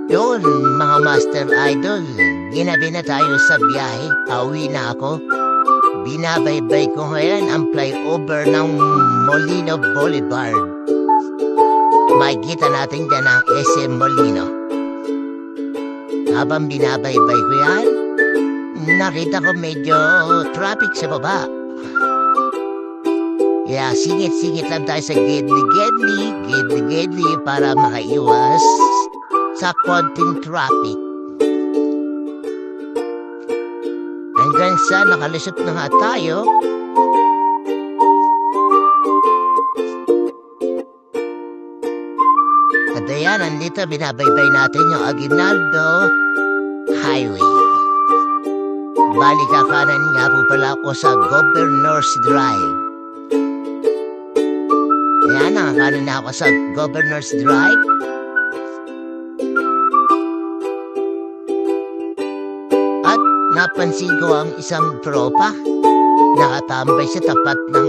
Yun, mga master idol, ginabi na tayo sa biyahe. Pauwi na ako. Binabaybay ko ngayon ang flyover ng Molino Boulevard. Makikita natin dyan ang SM Molino. Habang binabaybay ko yan, nakita ko medyo traffic sa baba. Kaya singit-singit lang tayo sa gedli para makaiwas sa konting traffic. Hanggang sa nakalusot na nga tayo. At ayan, nandito binabaybay natin yung Aguinaldo Highway. Bali kakanan nga po pala ako sa Governor's Drive. Ayan, nakakanan na ako sa Governor's Drive. At napansin ko ang isang tropa nakatambay sa tapat ng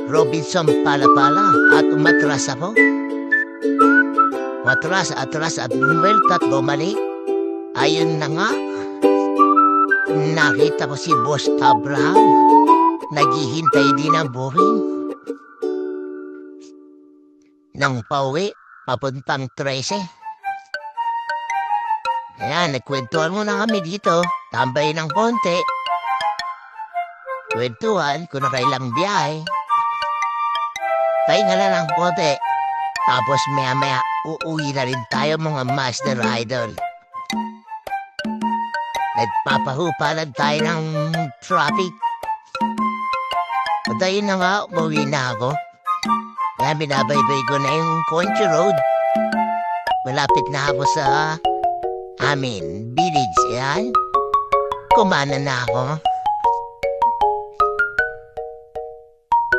Robinson Palapala at umatras ako. Atras at bumelt at bumalik. Ayun na nga, nakita ko si Boss Abraham. Naghihintay din ang buhin. Nang pauwi, papuntang 13. Ayan, nagkwentuhan muna kami dito. Tambay ng konti. Kwentuhan kung nakailang biyahe. Pahinga na ng konti. Tapos maya-maya, uuwi na rin tayo mga master idol. Nagpapahupalan tayo ng traffic. At ayun na nga, umuwi na ako. Kaya binabaybay ko na yung Concho Road. Malapit na ako sa village. Yan. Kumana na ako.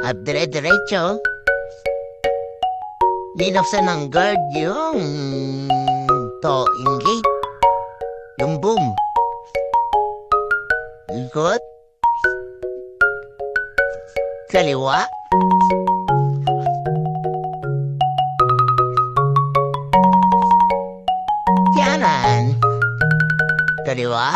At dire-diretso, linaksan ng guard yung towing gate. Yung boom. Ikot. Kaliwa. Kanan. Kaliwa.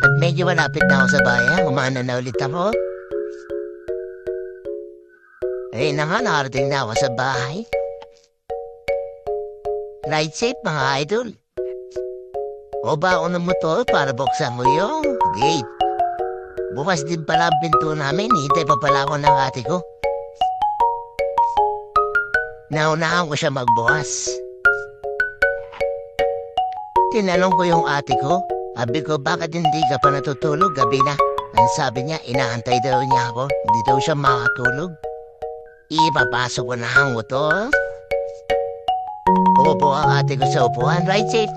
At medyo malapit na ako sa bayan. Umana na ulit ako. Ayun na nga, nakarating na ako sa bahay. Ride safe mga idol. O ba ako ng motor para buksan mo yung gate. Bukas din pala ang pinto namin. Hintay pa pala ako ng ate ko. Naunahan ko siya magbukas. Tinanong ko yung ate ko. Sabi ko, bakit hindi ka pa natutulog? Gabi na. Ang sabi niya, inaantay daw niya ako. Hindi daw siya makatulog. Ipapasok ko na ang motor. Umupo ang ate ko sa upuan. Ride safe.